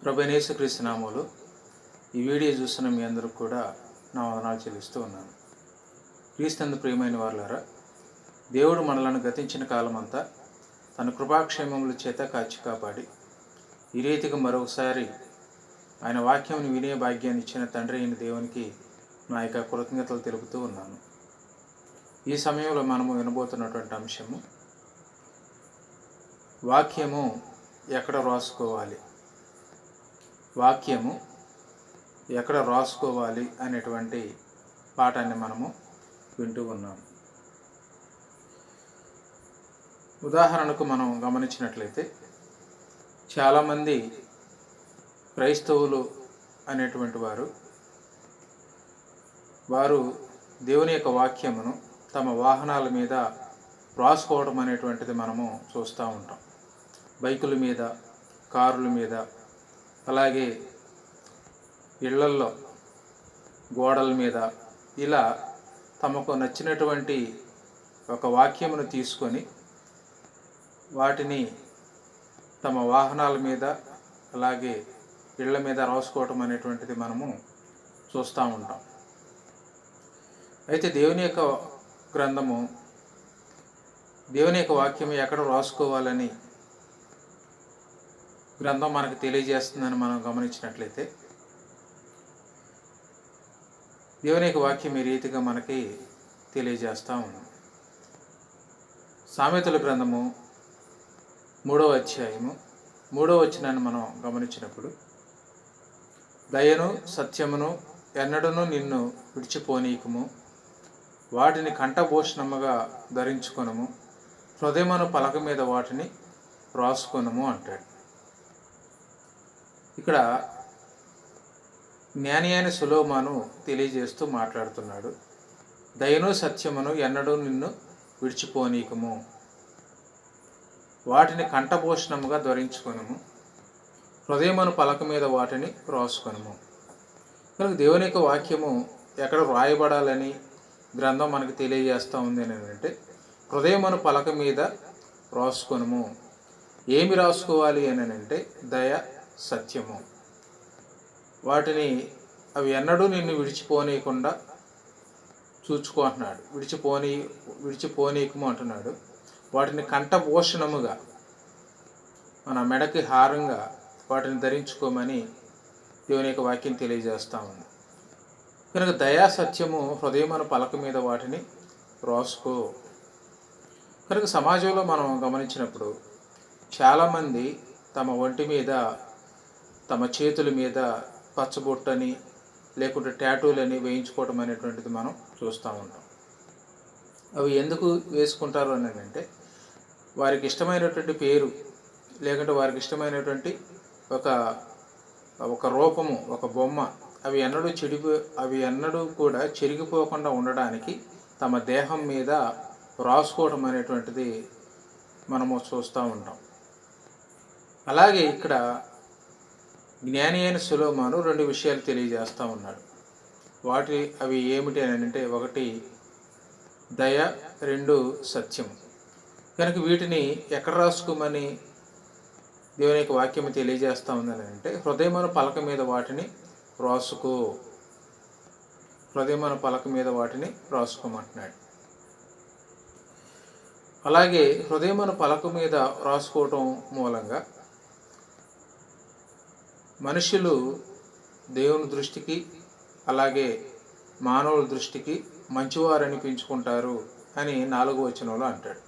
ప్రభువైన యేసుక్రీస్తు నామములో ఈ వీడియో చూస్తున్న మీ అందరూ కూడా నా వందనాలు చెల్లిస్తూ ఉన్నాను. క్రీస్తునందు ప్రియమైన వారులారా, దేవుడు మనలను గతించిన కాలమంతా తన కృపాక్షేమముల చేత కాచి కాపాడి ఈ రీతిగా మరొకసారి ఆయన వాక్యమును వినే భాగ్యాన్ని ఇచ్చిన తండ్రి అయిన దేవునికి నా యొక్క కృతజ్ఞతలు తెలుపుతూ ఉన్నాను. ఈ సమయంలో మనము వినబోతున్నటువంటి అంశము వాక్యము ఎక్కడ రాసుకోవాలి, వాక్యము ఎక్కడ రాసుకోవాలి అనేటువంటి పాఠాన్ని మనము వింటూ ఉన్నాము. ఉదాహరణకు మనం గమనించినట్లయితే చాలామంది క్రైస్తవులు అనేటువంటి వారు దేవుని యొక్క వాక్యమును తమ వాహనాల మీద రాసుకోవడం అనేటువంటిది మనము చూస్తూ ఉంటాం. బైకుల మీద, కారుల మీద, అలాగే ఇళ్లల్లో గోడల మీద ఇలా తమకు నచ్చినటువంటి ఒక వాక్యమును తీసుకొని వాటిని తమ వాహనాల మీద అలాగే ఇళ్ల మీద రాసుకోవటం అనేటువంటిది మనము చూస్తూ ఉంటాం. అయితే దేవుని యొక్క గ్రంథము, దేవుని యొక్క వాక్యము ఎక్కడ రాసుకోవాలని గ్రంథం మనకు తెలియజేస్తుందని మనం గమనించినట్లయితే దేవుని యొక్క వాక్యం ఈ రీతిగా మనకి తెలియజేస్తూ ఉంది. సామెతల గ్రంథము 3వ అధ్యాయము 3వ వచనాన్ని మనం గమనించినప్పుడు, దయను సత్యమును ఎన్నడను నిన్ను విడిచిపోనీయకము, వాటిని కంఠభూషణముగా ధరించుకొనుము, హృదయమును పలక మీద వాటిని రాసుకొనుము అంటాడు. ఇక్కడ జ్ఞాని అయిన సొలొమోను తెలియజేస్తూ మాట్లాడుతున్నాడు. దయను సత్యమును ఎన్నడూ నిన్ను విడిచిపోనీకము, వాటిని కంఠభూషణముగా ధరించుకొనుము, హృదయమును పలక మీద వాటిని రాసుకొనుము. కనుక దేవుని యొక్క వాక్యము ఎక్కడ రాయబడాలని గ్రంథం మనకు తెలియజేస్తూ ఉంది అని అంటే, హృదయమును పలక మీద రాసుకొనుము. ఏమి రాసుకోవాలి అని అంటే దయ, సత్యము. వాటిని అవి ఎన్నడూ నిన్ను విడిచిపోనీయకుండా చూచుకో అంటున్నాడు. విడిచిపోనీయకము అంటున్నాడు. వాటిని కంఠభూషణముగా, మన మెడకి హారంగా వాటిని ధరించుకోమని దేవుని యొక్క వాక్యం తెలియజేస్తూ ఉంది. కనుక దయా సత్యము హృదయమున పలక మీద వాటిని రాసుకో. కనుక సమాజంలో మనం గమనించినప్పుడు చాలామంది తమ ఒంటి మీద, తమ చేతుల మీద పచ్చబొట్టని లేకుంటే టాటూలని వేయించుకోవడం అనేటువంటిది మనం చూస్తూ ఉంటాం. అవి ఎందుకు వేసుకుంటారు అని అంటే, వారికి ఇష్టమైనటువంటి పేరు లేకుంటే వారికి ఇష్టమైనటువంటి ఒక రూపము, ఒక బొమ్మ అవి ఎన్నడూ కూడా చెరిగిపోకుండా ఉండడానికి తమ దేహం మీద రాసుకోవడం అనేటువంటిది మనము చూస్తూ ఉంటాం. అలాగే ఇక్కడ జ్ఞాని అయిన సొలొమోను 2 విషయాలు తెలియజేస్తూ ఉన్నాడు. అవి ఏమిటి అని అంటే, 1 దయ, 2 సత్యం. కనుక వీటిని ఎక్కడ రాసుకోమని దేవుని యొక్క వాక్యం తెలియజేస్తూ ఉందని అంటే, హృదయమున పలక మీద వాటిని రాసుకో, హృదయమున పలక మీద వాటిని రాసుకోమంటున్నాడు. అలాగే హృదయమున పలక మీద రాసుకోవటం మూలంగా మనుషులు దేవుని దృష్టికి అలాగే మానవుల దృష్టికి మంచివారు అనిపించుకుంటారు అని 4వ వచనంలో అంటాడు.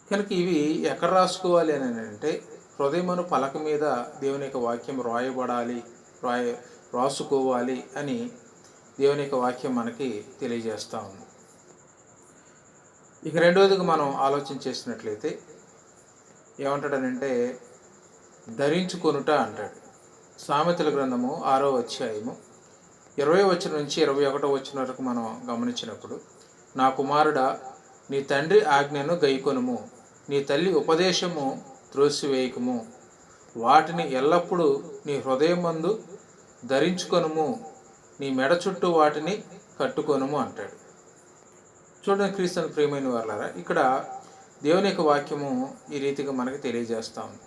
కనుక ఇవి ఎక్కడ రాసుకోవాలి అని అంటే, హృదయమును పలక మీద దేవుని యొక్క వాక్యం రాసుకోవాలి అని దేవుని యొక్క వాక్యం మనకి తెలియజేస్తూ ఉంది. ఇక 2వదిగా మనం ఆలోచన చేసినట్లయితే ఏమంటాడనంటే, ధరించుకొనుట అంటాడు. సామెతల గ్రంథము 6వ అధ్యాయము 20వ వచనం నుంచి 21వ వచనం వరకు మనం గమనించినప్పుడు, నా కుమారుడా, నీ తండ్రి ఆజ్ఞను గైకొనుము, నీ తల్లి ఉపదేశము త్రోసివేయకము, వాటిని ఎల్లప్పుడూ నీ హృదయమందు ధరించుకొనుము, నీ మెడ చుట్టూ వాటిని కట్టుకొనుము అంటాడు. చూడండి క్రీస్తునందు ప్రియమైన వారులారా, ఇక్కడ దేవుని యొక్క వాక్యము ఈ రీతిగా మనకు తెలియజేస్తూ ఉంది.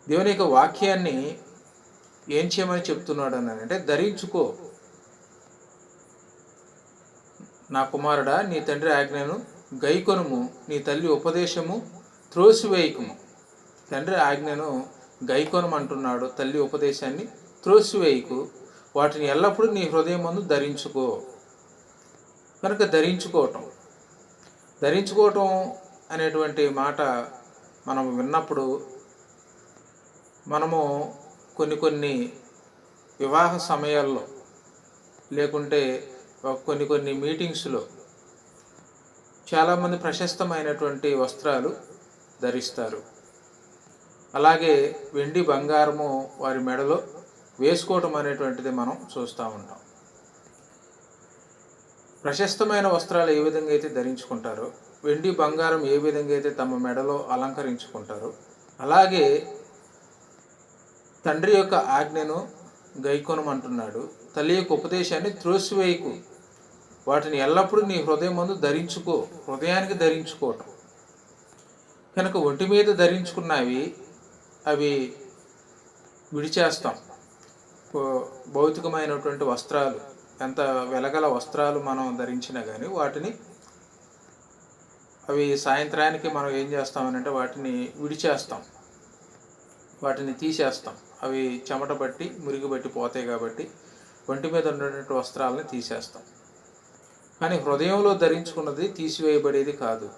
దేవుని యొక్క వాక్యాన్ని ఏం చేయమని చెప్తున్నాడు అని అంటే, ధరించుకో. నా కుమారుడా, నీ తండ్రి ఆజ్ఞను గైకొనుము, నీ తల్లి ఉపదేశము త్రోసివేయకుము. తండ్రి ఆజ్ఞను గైకొనమంటున్నాడు, తల్లి ఉపదేశాన్ని త్రోసివేయకు. వాటిని ఎల్లప్పుడూ నీ హృదయం ముందు ధరించుకో. కనుక ధరించుకోవటం అనేటువంటి మాట మనం విన్నప్పుడు మనము కొన్ని వివాహ సమయాల్లో లేకుంటే కొన్ని మీటింగ్స్లో చాలామంది ప్రశస్తమైనటువంటి వస్త్రాలు ధరిస్తారు. అలాగే వెండి బంగారము వారి మెడలో వేసుకోవటం అనేటువంటిది మనం చూస్తూ ఉంటాం. ప్రశస్తమైన వస్త్రాలు ఏ విధంగా అయితే ధరించుకుంటారో, వెండి బంగారం ఏ విధంగా అయితే తమ మెడలో అలంకరించుకుంటారో, అలాగే తండ్రి యొక్క ఆజ్ఞను గైకొనమంటున్నాడు, తల్లి యొక్క ఉపదేశాన్ని త్రోసివేయకు. వాటిని ఎల్లప్పుడూ నీ హృదయం ముందు ధరించుకో. హృదయానికి ధరించుకోవటం. కనుక ఒంటి మీద ధరించుకున్నవి అవి విడిచేస్తాం. భౌతికమైనటువంటి వస్త్రాలు, ఎంత వెలగల వస్త్రాలు మనం ధరించినా కానీ వాటిని అవి సాయంత్రానికి మనం ఏం చేస్తామనంటే వాటిని విడిచేస్తాం, వాటిని తీసేస్తాం. అవి చెమట బట్టి మురికి బట్టి పోతాయి కాబట్టి ఒంటి మీద ఉన్నటువంటి వస్త్రాలని తీసేస్తాం. కానీ హృదయంలో ధరించుకున్నది తీసివేయబడేది కాదు.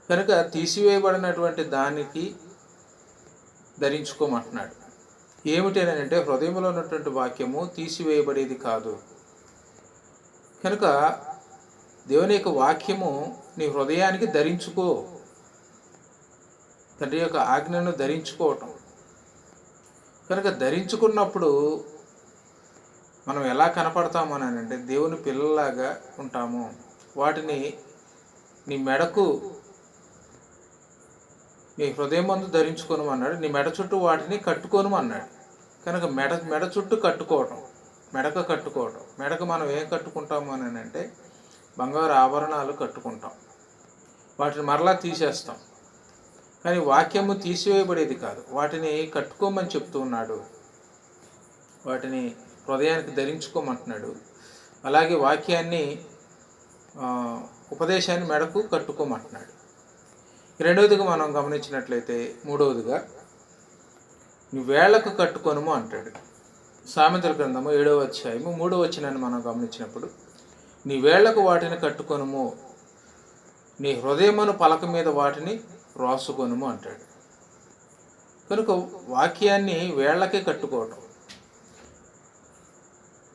కనుక తీసివేయబడినటువంటి దానికి ధరించుకోమంటున్నాడు. ఏమిటనంటే హృదయంలో ఉన్నటువంటి వాక్యము తీసివేయబడేది కాదు. కనుక దేవుని యొక్క వాక్యము నీ హృదయానికి ధరించుకో. తండ్రి యొక్క ఆజ్ఞను ధరించుకోవటం. కనుక ధరించుకున్నప్పుడు మనం ఎలా కనపడతాము అని అంటే దేవుని పిల్లలాగా ఉంటాము. వాటిని నీ మెడకు, నీ హృదయం ముందు ధరించుకోను అన్నాడు. నీ మెడ చుట్టూ వాటిని కట్టుకోను అన్నాడు. కనుక మెడ చుట్టూ కట్టుకోవటం, మెడకు కట్టుకోవటం. మెడకు మనం ఏం కట్టుకుంటాము అని అంటే బంగారు ఆభరణాలు కట్టుకుంటాం, వాటిని మరలా తీసేస్తాం. కానీ వాక్యము తీసివేయబడేది కాదు, వాటిని కట్టుకోమని చెప్తూ ఉన్నాడు. వాటిని హృదయానికి ధరించుకోమంటున్నాడు. అలాగే వాక్యాన్ని, ఉపదేశాన్ని మెడకు కట్టుకోమంటున్నాడు. రెండవదిగా మనం గమనించినట్లయితే, మూడవదిగా నీ వేళ్లకు కట్టుకొనుము అంటాడు. సామెతల గ్రంథము 7వ అధ్యాయము 3వ వచనాన్ని మనం గమనించినప్పుడు, నీ వేళ్లకు వాటిని కట్టుకొనుము, నీ హృదయమును పలక మీద వాటిని రాసుకొనుము అంటాడు. కనుక వాక్యాన్ని వేళ్లకే కట్టుకోవటం.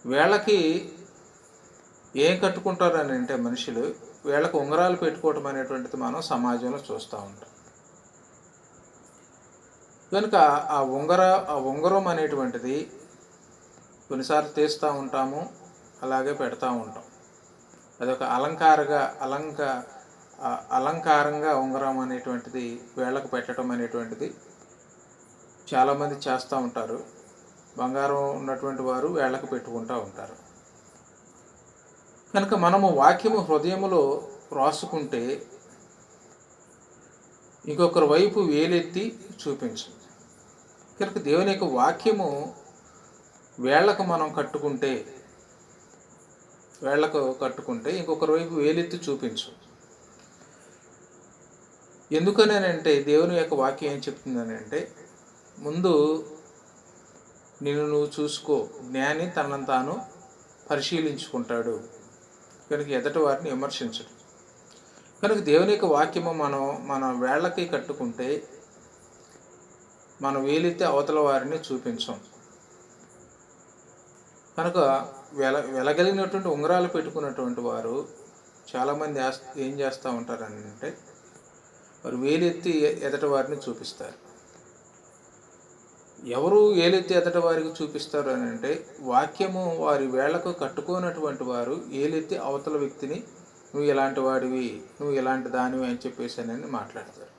వేళ్ళకి ఏం కట్టుకుంటారు అని అంటే మనుషులు వేళ్ళకు ఉంగరాలు పెట్టుకోవటం అనేటువంటిది మనం సమాజంలో చూస్తూ ఉంటాం. కనుక ఆ ఉంగరం అనేటువంటిది కొన్నిసార్లు తీస్తూ ఉంటాము, అలాగే పెడతా ఉంటాం. అదొక అలంకారంగా ఉంగరం అనేటువంటిది వేళ్ళకు పెట్టడం అనేటువంటిది చాలామంది చేస్తూ ఉంటారు. బంగారం ఉన్నటువంటి వారు వేళ్ళకు పెట్టుకుంటూ ఉంటారు. కనుక మనము వాక్యము హృదయములో రాసుకుంటే ఇంకొకరి వైపు వేలెత్తి చూపించు. కనుక దేవుని యొక్క వాక్యము వేళ్లకు మనం కట్టుకుంటే ఇంకొకరి వైపు వేలెత్తి చూపించు. ఎందుకనంటే దేవుని యొక్క వాక్యం ఏం చెప్తుందని అంటే, ముందు నిన్ను నువ్వు చూసుకో. జ్ఞాని తనను తాను పరిశీలించుకుంటాడు, కనుక ఎదటి వారిని విమర్శించడు. కనుక దేవుని యొక్క వాక్యము మన వేళ్ళకి కట్టుకుంటే మనం వేలెత్తి అవతల వారిని చూపించాం. కనుక వెలగలిగినటువంటి ఉంగరాలు పెట్టుకున్నటువంటి వారు చాలామంది ఏం చేస్తూ ఉంటారని అంటే వారు వేలెత్తి ఎదటి వారిని చూపిస్తారు. ఎవరు ఏలెత్తి ఎదటి వారికి చూపిస్తారు అని అంటే వాక్యము వారి వేళ్లకు కట్టుకోనటువంటి వారు ఏలెత్తి అవతల వ్యక్తిని నువ్వు ఇలాంటి వాడివి, నువ్వు ఇలాంటి దానివి అని చెప్పేసి అని మాట్లాడతారు.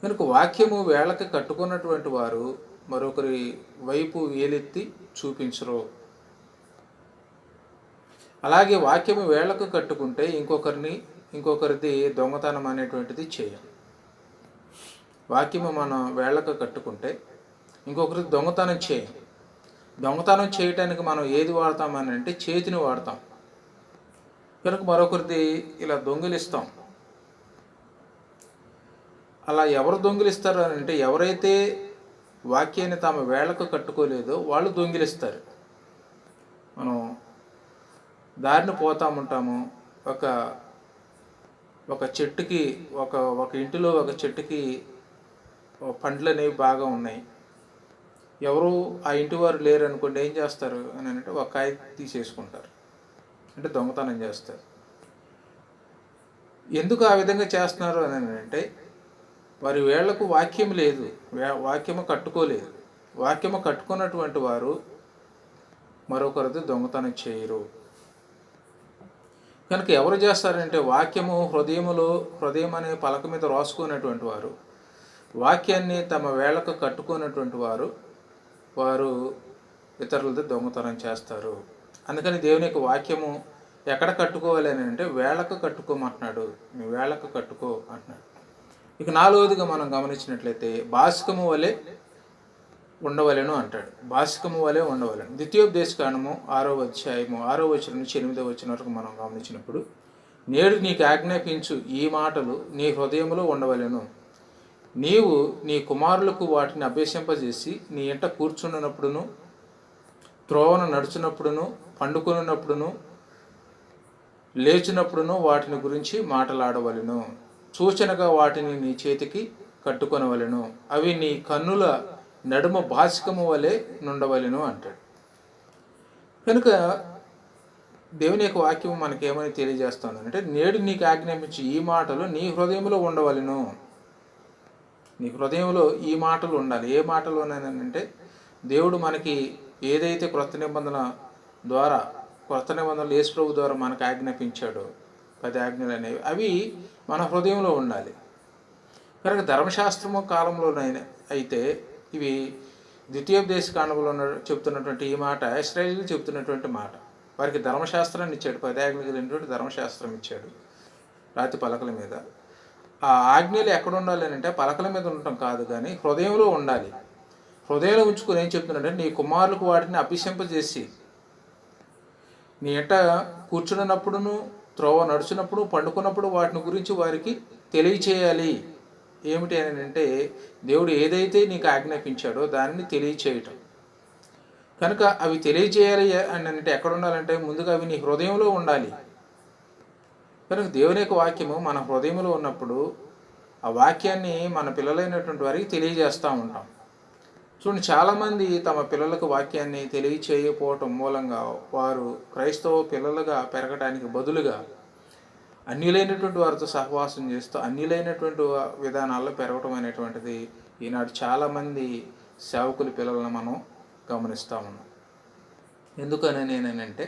కనుక వాక్యము వేళ్ళకి కట్టుకున్నటువంటి వారు మరొకరి వైపు ఏలెత్తి చూపించరు. అలాగే వాక్యము వేళ్లకు కట్టుకుంటే ఇంకొకరిది దొంగతనం అనేటువంటిది చేయం. వాక్యము మనం వేళ్ళకు కట్టుకుంటే ఇంకొకరికి దొంగతనం చేయం. దొంగతనం చేయటానికి మనం ఏది వాడతామని అంటే చేతిని వాడతాం. కనుక మరొకరిది ఇలా దొంగిలిస్తాం. అలా ఎవరు దొంగిలిస్తారు అని అంటే ఎవరైతే వాక్యాన్ని తమ వేళ్ళకు కట్టుకోలేదో వాళ్ళు దొంగిలిస్తారు. మనం దారిని పోతూ ఉంటాము. ఒక ఒక చెట్టుకి ఒక ఇంటిలో ఒక చెట్టుకి పండ్లు అనేవి బాగా ఉన్నాయి. ఎవరు ఆ ఇంటి వారు లేరు అనుకోండి, ఏం చేస్తారు అని అంటే ఒక కాయ తీసేసుకుంటారు, అంటే దొంగతనం చేస్తారు. ఎందుకు ఆ విధంగా చేస్తున్నారు అని అంటే వారి వేళ్లకు వాక్యం లేదు, వాక్యము కట్టుకోలేదు. వాక్యము కట్టుకున్నటువంటి వారు మరొకరిది దొంగతనం చేయరు. కనుక ఎవరు చేస్తారంటే వాక్యము హృదయం అనే పలక మీద రాసుకున్నటువంటి వారు, వాక్యాన్ని తమ వేళ్లకు కట్టుకున్నటువంటి వారు ఇతరులతో దొంగతనం చేస్తారు. అందుకని దేవుని యొక్క వాక్యము ఎక్కడ కట్టుకోవాలి అని అంటే వేళ్లకు కట్టుకోమంటున్నాడు. నీ వేళ్లకు కట్టుకో అంటున్నాడు. ఇక 4వదిగా మనం గమనించినట్లయితే బాసికము వలె ఉండవలెను అంటాడు. బాసికము వలె ఉండవలెను. ద్వితీయోపదేశకాండము 6వ అధ్యాయము 6వ వచనం నుంచి 8వ వచనం వరకు మనం గమనించినప్పుడు, నేడు నీకు ఆజ్ఞాపించు ఈ మాటలు నీ హృదయంలో ఉండవలెను. నీవు నీ కుమారులకు వాటిని అభ్యసింపజేసి నీ ఇంట కూర్చున్నప్పుడును, త్రోవను నడుచున్నప్పుడును, పండుకున్నప్పుడును, లేచినప్పుడును వాటిని గురించి మాటలాడవలెను. సూచనగా వాటిని నీ చేతికి కట్టుకొనవలెను. అవి నీ కన్నుల నడుమ బాసికము వలె నుండవలెను అంటాడు. కనుక దేవుని యొక్క వాక్యం మనకేమని తెలియజేస్తుంది అంటే, నేడు నీకు ఆజ్ఞాపించి ఈ మాటలు నీ హృదయంలో ఉండవలెను. నీ హృదయంలో ఈ మాటలు ఉండాలి. ఏ మాటలు అంటే దేవుడు మనకి ఏదైతే క్రొత్త నిబంధనలు యేసు ప్రభు ద్వారా మనకు ఆజ్ఞాపించాడో 10 ఆజ్ఞలు అనేవి అవి మన హృదయంలో ఉండాలి. కనుక ధర్మశాస్త్రము కాలంలోనైనా అయితే ఇవి ద్వితీయోపదేశకాండంలో చెప్తున్నటువంటి ఈ మాట ఇశ్రాయేలుకు చెప్తున్నటువంటి మాట. వారికి ధర్మశాస్త్రాన్ని ఇచ్చాడు, 10 ఆజ్ఞలు కలిగినటువంటి ధర్మశాస్త్రం ఇచ్చాడు రాతి పలకల మీద. ఆ ఆజ్ఞలు ఎక్కడ ఉండాలి అంటే పలకల మీద ఉండటం కాదు, కానీ హృదయంలో ఉండాలి. హృదయంలో ఉంచుకొని ఏం చెప్తున్నాడంటే, నీ కుమారులకు వాటిని అభిషింపజేసి నీ ఎంట కూర్చున్నప్పుడును, త్రోవ నడుచున్నప్పుడు, పండుకున్నప్పుడు వాటిని గురించి వారికి తెలియచేయాలి. ఏమిటి అని అంటే దేవుడు ఏదైతే నీకు ఆజ్ఞాపించాడో దానిని తెలియచేయటం. కనుక అవి తెలియచేయాలి అని అంటే ఎక్కడ ఉండాలంటే ముందుగా అవి నీ హృదయంలో ఉండాలి. కనుక దేవుని యొక్క వాక్యము మన హృదయంలో ఉన్నప్పుడు ఆ వాక్యాన్ని మన పిల్లలైనటువంటి వారికి తెలియజేస్తూ ఉంటాం. చూడండి, చాలామంది తమ పిల్లలకు వాక్యాన్ని తెలియచేయకపోవటం మూలంగా వారు క్రైస్తవ పిల్లలుగా పెరగడానికి బదులుగా అన్యులైనటువంటి వారితో సహవాసం చేస్తూ అన్యులైనటువంటి విధానాల్లో పెరగటం అనేటువంటిది ఈనాడు చాలామంది సేవకుల పిల్లలను మనం గమనిస్తూ ఉన్నాం. ఎందుకని నేనంటే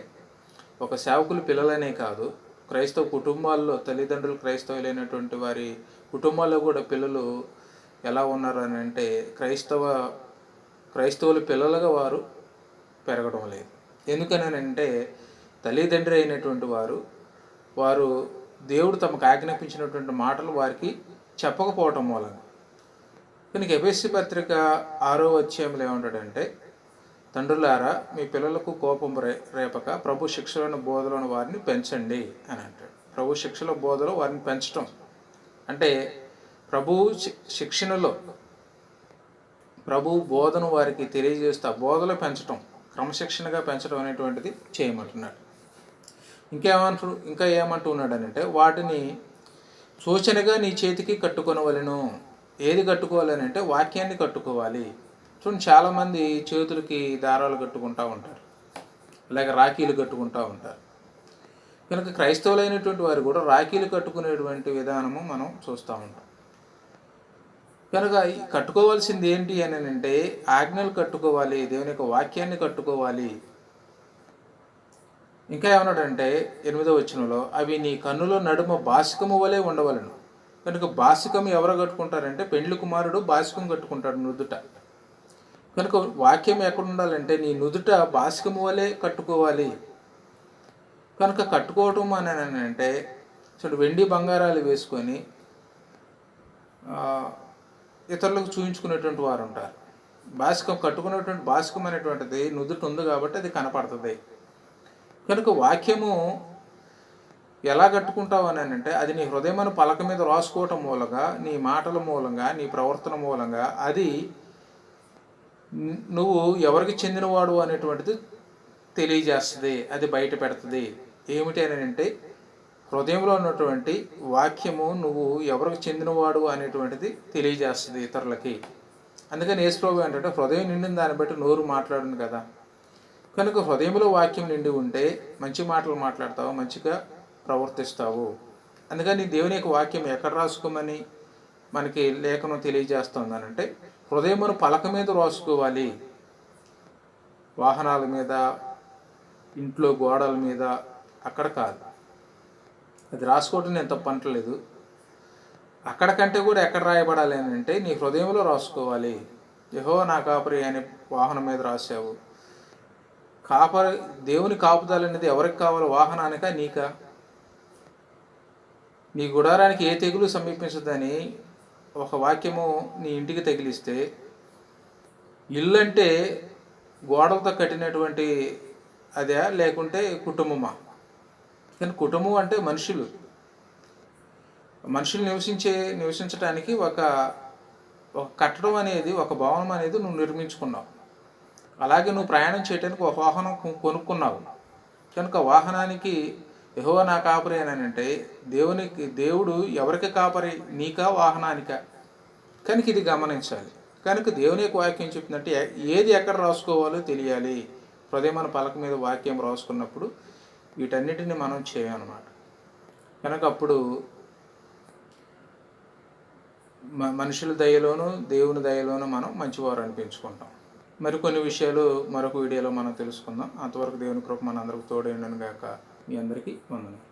ఒక సేవకుల పిల్లలనే కాదు, క్రైస్తవ కుటుంబాల్లో తల్లిదండ్రులు క్రైస్తవులైనటువంటి వారి కుటుంబాల్లో కూడా పిల్లలు ఎలా ఉన్నారు అని అంటే క్రైస్తవుల పిల్లలుగా వారు పెరగడం లేదు. ఎందుకనంటే తల్లిదండ్రి అయినటువంటి వారు దేవుడు తమకు ఆజ్ఞాపించినటువంటి మాటలు వారికి చెప్పకపోవటం మూలంగా. కనుక ఎఫెసీ పత్రిక 6వ అధ్యాయంలో ఏమంటాడంటే, తండ్రులారా మీ పిల్లలకు కోపం రేపక ప్రభు శిక్షలను బోధలను వారిని పెంచండి అని అంటాడు. ప్రభు శిక్షల బోధలో వారిని పెంచటం అంటే ప్రభు శిక్షణలో ప్రభు బోధను వారికి తెలియజేస్తూ బోధలో పెంచటం, క్రమశిక్షణగా పెంచడం అనేటువంటిది చేయమంటున్నాడు. ఇంకా ఏమంటున్నాడు అంటే వాటిని సూచనగా నీ చేతికి కట్టుకొనవలెను. ఏది కట్టుకోవాలని అంటే వాక్యాన్ని కట్టుకోవాలి. చూడండి, చాలామంది చేతులకి దారాలు కట్టుకుంటూ ఉంటారు, అలాగే రాఖీలు కట్టుకుంటూ ఉంటారు. కనుక క్రైస్తవులైనటువంటి వారు కూడా రాఖీలు కట్టుకునేటువంటి విధానము మనం చూస్తూ ఉంటాం. కనుక కట్టుకోవాల్సింది ఏంటి అని అంటే ఆజ్ఞలు కట్టుకోవాలి, దేవుని యొక్క వాక్యాన్ని కట్టుకోవాలి. ఇంకా ఏమన్నాడంటే 8వ వచనంలో అవి నీ కన్నులో నడుమ బాసికము వలె ఉండవలను. కనుక బాసికం ఎవరు కట్టుకుంటారంటే పెండ్లి కుమారుడు బాసికం కట్టుకుంటాడు నుదుట. కనుక వాక్యం ఎక్కడ ఉండాలంటే నీ నుదుట బాసికము వలె కట్టుకోవాలి. కనుక కట్టుకోవటం అని అంటే చూడు, వెండి బంగారాలు వేసుకొని ఇతరులకు చూపించుకునేటువంటి వారు ఉంటారు. బాసికం కట్టుకునేటువంటి బాసికం అనేటువంటిది నుదుట ఉంది కాబట్టి అది కనపడుతుంది. కనుక వాక్యము ఎలా కట్టుకుంటావు అని అంటే అది నీ హృదయమైన పలక మీద రాసుకోవటం మూలంగా, నీ మాటల మూలంగా, నీ ప్రవర్తన మూలంగా అది నువ్వు ఎవరికి చెందినవాడు అనేటువంటిది తెలియజేస్తుంది, అది బయట పెడుతుంది. ఏమిటి అని అంటే హృదయంలో ఉన్నటువంటి వాక్యము నువ్వు ఎవరికి చెందినవాడు అనేటువంటిది తెలియజేస్తుంది ఇతరులకి. అందుకని యేసుప్రభువు ఏంటంటే హృదయం నిండిన దాన్ని బట్టి నోరు మాట్లాడును కదా. కనుక హృదయంలో వాక్యం నిండి ఉంటే మంచి మాటలు మాట్లాడతావు, మంచిగా ప్రవర్తిస్తావు. అందుకని దేవుని యొక్క వాక్యం ఎక్కడ రాసుకోమని మనకి లేఖనం తెలియజేస్తుంది అంటే హృదయమును పలక మీద రాసుకోవాలి. వాహనాల మీద, ఇంట్లో గోడల మీద, అక్కడ కాదు. అది రాసుకోవడం నేను తప్పంటలేదు. అక్కడికంటే కూడా ఎక్కడ రాయబడాలి అని అంటే నీ హృదయంలో రాసుకోవాలి. యెహోవా నా కాపరి అనే వాహనం మీద రాసావు. కాపరి దేవుని కాపుదల అనేది ఎవరికి కావాలి? వాహనానికా నీకా? నీ గుడారానికి ఏ తెగులు సమీపించదని ఒక వాక్యము నీ ఇంటికి తగిలిస్తే, ఇల్లు అంటే గోడలతో కట్టినటువంటి అదే లేకుంటే కుటుంబమా? కానీ కుటుంబం అంటే మనుషులు నివసించడానికి ఒక కట్టడం అనేది, ఒక భవనం అనేది నువ్వు నిర్మించుకున్నావు. అలాగే నువ్వు ప్రయాణం చేయడానికి ఒక వాహనం కొనుక్కున్నావు. కనుక వాహనానికి యెహోవా నా కాపరి అని అంటే దేవుడు ఎవరికి కాపరి? నీకా, వాహనానికా? కనుక ఇది గమనించాలి. కనుక దేవుని యొక్క వాక్యం చెప్తుందంటే ఏది ఎక్కడ రాసుకోవాలో తెలియాలి. హృదయమైన పలక మీద వాక్యం రాసుకున్నప్పుడు వీటన్నిటిని మనం చేయమన్నమాట. కనుక అప్పుడు మనుషుల దయలోను, దేవుని దయలోను మనం మంచివారు అనిపించుకుంటాం. మరికొన్ని విషయాలు మరొక వీడియోలో మనం తెలుసుకుందాం. అంతవరకు దేవుని కృప మనందరికి తోడైండును గాక. మీ అందరికీ వందనాలు.